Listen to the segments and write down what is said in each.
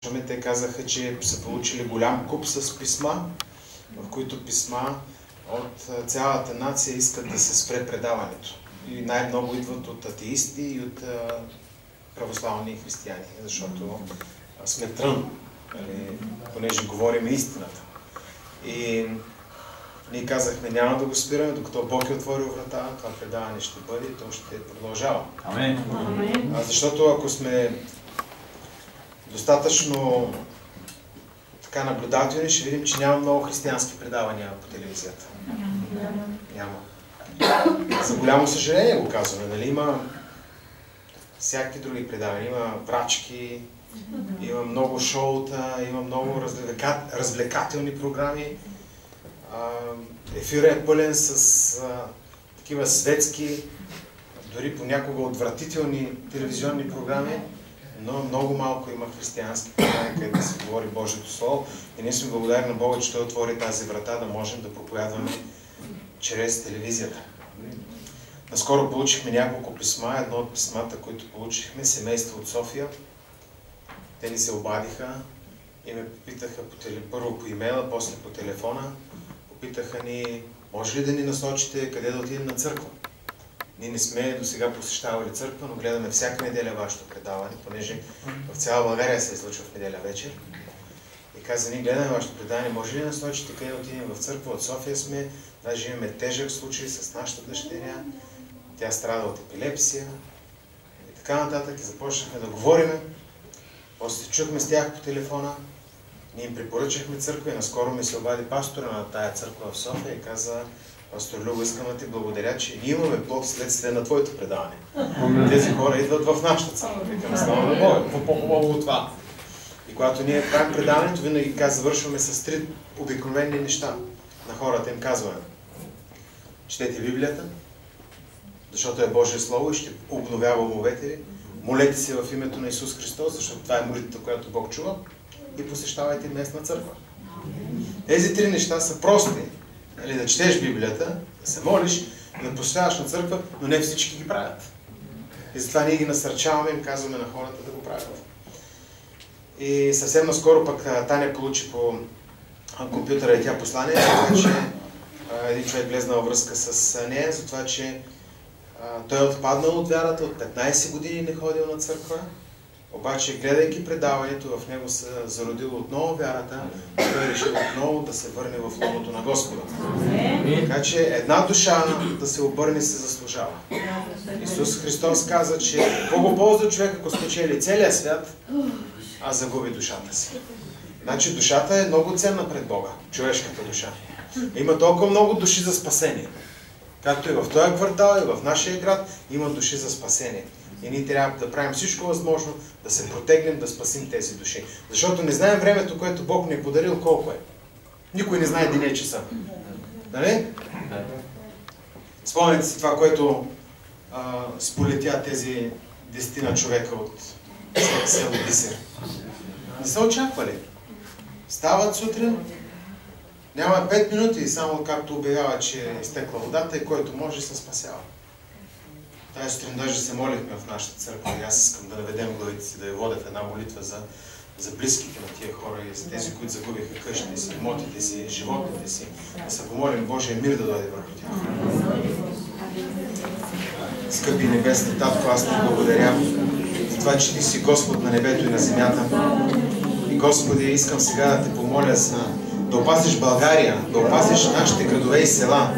Те казаха, че са получили голям куп с писма, в които писма от цялата нация искат да се спре предаването. И най-много идват от атеисти и от православни християни, защото сме трън, понеже говорим истината. И ние казахме, няма да го спираме, докато Бог е отворил врата, това предаване ще бъде и то ще продължава. Амен. Защото ако сме достатъчно така наблюдателни, ще видим, че няма много християнски предавания по телевизията. Няма. За голямо съжаление го казваме, нали? Има всякакви други предавания. Има врачки, има много шоута, има много развлекателни програми. Ефирът е пълен с такива светски, дори понякога отвратителни телевизионни програми, но много малко има християнски програми, където се говори Божието Слово. И ние сме благодарни на Бога, че Той отвори тази врата да можем да проповядваме чрез телевизията. Наскоро получихме няколко писма. Едно от писмата, които получихме, семейство от София. Те ни се обадиха и ме попитаха първо по имейла, после по телефона. Попитаха ни, може ли да ни насочите къде да отидем на църква? Ние не сме до сега посещавали църква, но гледаме всяка неделя вашето предаване, понеже в цяла България се излъчва в неделя вечер. И каза, ние гледаме вашето предаване, може ли да насочите къде да отидем в църква? От София сме, даже имаме тежък случай с нашата дъщеря. Тя страда от епилепсия. И така нататък. И започнахме да говориме. После чухме с тях по телефона. Ние им препоръчахме църква и наскоро ми се обади пастора на тая църква в София и каза, пастор Любо, искам да ти благодаря, че ние имаме плод следствие на твоето предаване. Тези хора идват в нашата църква. Викам, слава на Бога, какво по-хубаво от това? И когато ние правим предаването, винаги завършваме с 3 обикновени неща. На хората им казваме, четете Библията, защото е Божие Слово и ще обновява умовете ви. Молете се в името на Исус Христос, защото това е молитвата, която Бог чува. И посещавайте местна църква. Тези 3 неща са прости. Да четеш Библията, да се молиш, да посещаваш на църква, но не всички ги правят. И затова ние ги насърчаваме и им казваме на хората да го правят. И съвсем наскоро пък Таня получи по компютъра и тя послание, за това, че един човек влезна във връзка с нея, за това, че той е отпаднал от вярата, от 15 години не ходил на църква, обаче гледайки предаването, в него се зародила отново вярата, той решил отново да се върне в лоното на Господа. Така че една душа да се обърне се заслужава. Исус Христос каза, че какво го ползва човек, ако спечели целия свят, а загуби душата си. Значи душата е много ценна пред Бога, човешката душа. Има толкова много души за спасение. Както и в този квартал, и в нашия град има души за спасение. И ние трябва да правим всичко възможно, да се протегнем, да спасим тези души. Защото не знаем времето, което Бог ни е подарил, колко е. Никой не знае деня и часа. Нали? Спомняте си това, което сполетя тези 10 човека от село Бисер. Не са очаквали. Стават сутрин, няма 5 минути, само както обявява, че е изтекла водата и който може се спасява. Тази сутрин даже се молихме в нашата църква и аз искам да наведем главите си, да я водя в една молитва за близките на тия хора и за тези, които загубиха къщите си, имотите си, животните си. Да се помолим Божия мир да дойде върху тях. Скъпи небесни Татко, аз ти благодаря за това, че ти си Господ на небето и на земята. И Господи, искам сега да те помоля да опазиш България, да опазиш нашите градове и села.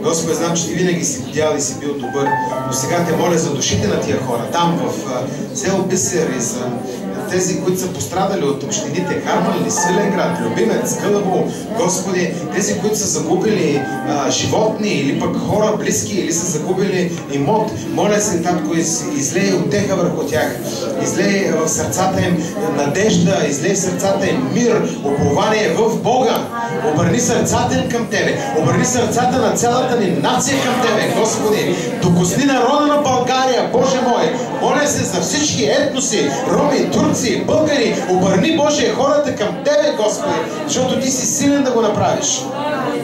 Господи, знам, че ти винаги си видял и си бил добър, но сега те моля за душите на тия хора, там в село Бисер и за тези, които са пострадали от общините Харманли, Свиленград, Любимец, Гълъбово. Господи, тези, които са загубили животни или пък хора близки или са загубили имот, моля се, Татко, излей утеха върху тях, излей в сърцата им надежда, излей в сърцата им мир, упование в Бога. Обърни сърцата им към Тебе, обърни сърцата на цялата ни нация към Тебе, Господи. Докосни народа на България, Боже мой, моля се за всички етноси, роми, турци, турци, българи, обърни Боже хората към Тебе, Господи, защото Ти си силен да го направиш.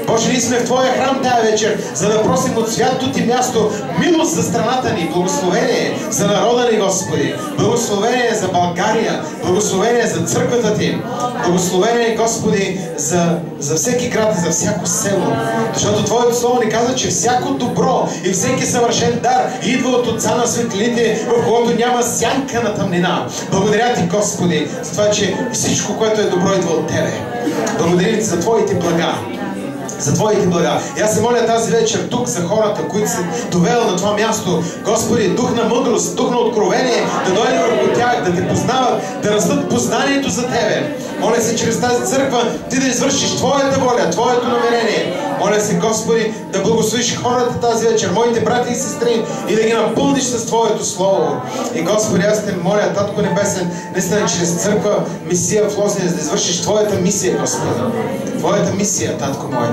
Боже, ние сме в Твоя храм тази вечер, за да просим от святото Ти място милост за страната ни, благословение за народа ни, Господи, благословение за България, благословение за църквата Ти, благословение, Господи, за всеки град и за всяко село. Защото Твоето Слово ни казва, че всяко добро и всеки съвършен дар идва от Отца на светлините, в когото няма сянка на тъмнина. Благодаря Ти, Господи, за това, че всичко, което е добро, идва от Тебе. Благодаря Ти за Твоите блага. За Твоите блага. И аз се моля тази вечер тук за хората, които се довел на това място. Господи, дух на мъдрост, дух на откровение, да дойде върху тях, да Те познават, да растат познанието за Тебе. Моля се чрез тази църква Ти да извършиш Твоята воля, Твоето намерение. Моля се, Господи, да благословиш хората тази вечер, моите брати и сестри, и да ги напълниш с Твоето Слово. И Господи, аз Те моля, Татко Небесен, наистина чрез църква Мисия в Лозенец да извършиш Твоята мисия, Господи. Твоята мисия, Татко мой.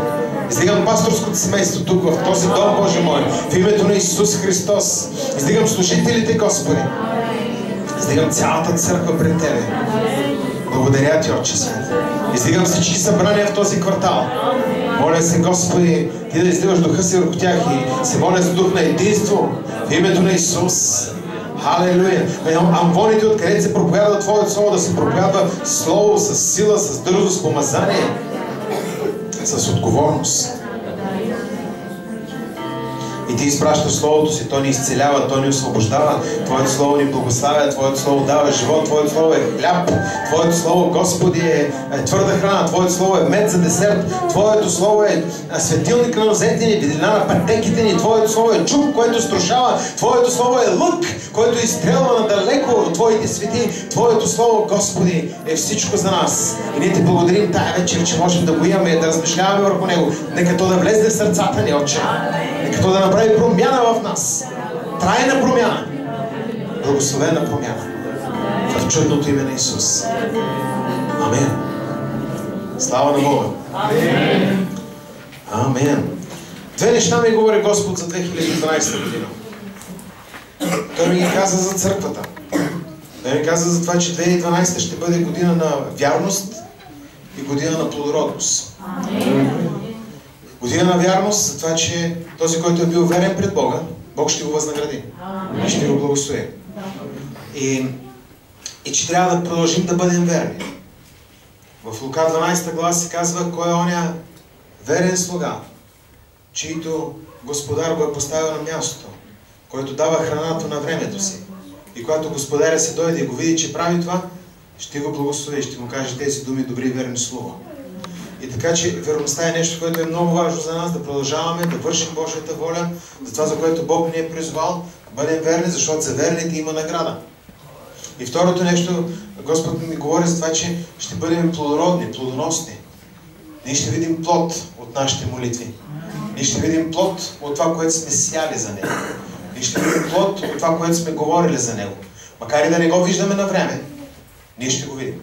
Издигам пасторското семейство тук, в този дом, Боже мой, в името на Исус Христос. Издигам служителите, Господи. Издигам цялата църква пред Тебе. Благодаря Ти, Отче Свет. Издигам всички събрания в този квартал. Моля се, Господи, Ти да издигаш духа си върху тях и се моля за дух на единство в името на Исус. Халелуя! Амвоните, откъдето се проповядва Твоето Слово, да се проповядва Слово с сила, с дързост, с помазание, с отговорност. И Ти изпращаш Словото Си, то ни изцелява, то ни освобождава. Твоето Слово ни благославя, Твоето Слово дава живот, Твоето Слово е хляб, Твоето Слово, Господи, е твърда храна, Твоето Слово е мед за десерт, Твоето Слово е светилник на нозете ни, виделина на пътеките ни, Твоето Слово е чук, който струшава, Твоето Слово е лък, който изстрелва надалеко от Твоите свети. Твоето Слово, Господи, е всичко за нас. И ние Ти благодарим тая вечер, че можем да го имаме и да размишляваме върху него. Нека то да влезе в сърцата ни, Отче. Нека то да направи промяна в нас. Трайна промяна. Благословена промяна. В чудното име на Исус. Амин. Слава на Бога. Амин. Амин. Две неща ми говори Господ за 2012 година. Той ми ги каза за църквата. Той ми каза за това, че 2012 ще бъде година на вярност и година на плодородност. Година на вярност за това, че този, който е бил верен пред Бога, Бог ще го възнагради. И ще го благослови. И че трябва да продължим да бъдем верни. В Лука 12 глава се казва, кой е оня верен слуга, чието Господар го е поставил на мястото, който дава храната на времето си. И когато Господаря се дойде и го види, че прави това, ще го благослови, ще му каже тези думи, добри и верни слуга. И така, че верността е нещо, което е много важно за нас, да продължаваме, да вършим Божията воля, за това, за което Бог ни е призвал, да бъдем верни, защото за верните има награда. И второто нещо, Господ ми говори за това, че ще бъдем плодородни, плодоносни. Ние ще видим плод от нашите молитви. Ние ще видим плод от това, което сме сяли за Него. Ние ще видим плод от това, което сме говорили за Него. Макар и да не го виждаме на време, ние ще го видим.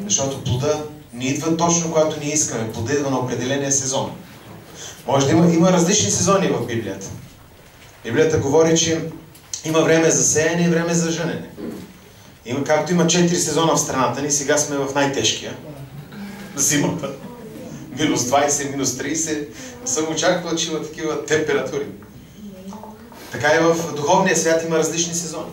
Защото плода не идва точно, когато ние искаме. Плода идва на определения сезон. Може да има различни сезони в Библията. Библията говори, че има време за сеяне и време за жънене. Както има 4 сезона в страната ни, сега сме в най-тежкия. Зимата. Минус 20, минус 30. Съм очаквал, че има такива температури. Така и в духовния свят има различни сезони.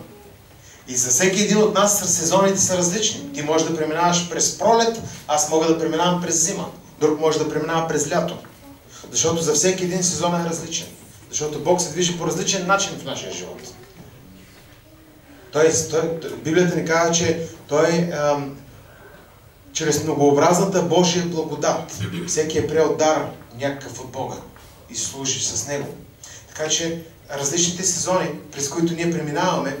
И за всеки един от нас сезоните са различни. Ти можеш да преминаваш през пролет, аз мога да преминавам през зима. Друг може да преминава през лято. Защото за всеки един сезон е различен. Защото Бог се движи по различен начин в нашия живот. Библията ни казва, че Той чрез многообразната Божия благодат всеки е приел дар някакъв от Бога и служи с Него. Така че различните сезони, през които ние преминаваме,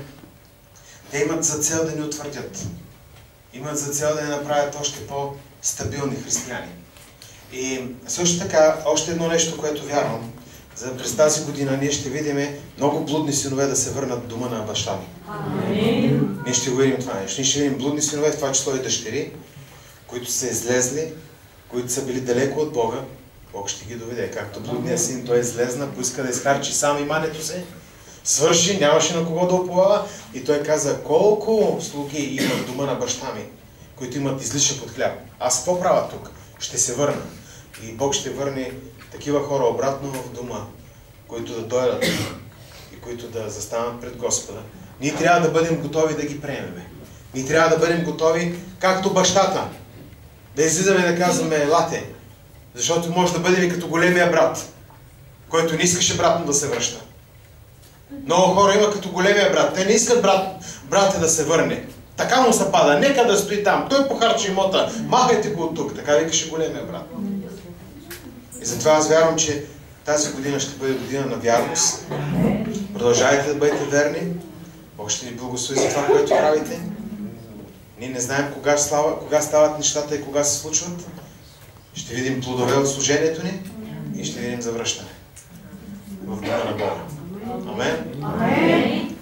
те имат за цел да ни утвърдят. Имат за цел да ни направят още по-стабилни християни. И също така, още едно нещо, което вярвам, през тази година ние ще видим много блудни синове да се върнат в дома на баща ми. Ние ще го видим това нещо. Ние ще видим блудни синове, в това число и дъщери, които са излезли, които са били далеко от Бога. Бог ще ги доведе. Както блудният син, той излезна, поиска да изхарчи сам имането си. Свърши, нямаше на кого да уповава и той каза, колко слуги има в дома на баща ми, които имат излишък от хляб. Аз какво правя тук? Ще се върна. И Бог ще върне такива хора обратно в дома, които да дойдат и които да застанат пред Господа. Ние трябва да бъдем готови да ги приемем. Ние трябва да бъдем готови, както бащата. Да излизаме и да казваме, елате. Защото може да бъдем и като големия брат, който не искаше братно да се връща. Много хора има като големия брат. Те не искат брата да се върне. Така му се пада. Нека да стои там. Той похарчи имота. Махайте го от тук. Така викаше големия брат. И затова аз вярвам, че тази година ще бъде година на вярност. Продължавайте да бъдете верни. Бог ще ни благослови за това, което правите. Ние не знаем кога стават нещата и кога се случват. Ще видим плодове от служението ни и ще видим завръщане в дома на Бога. Амен.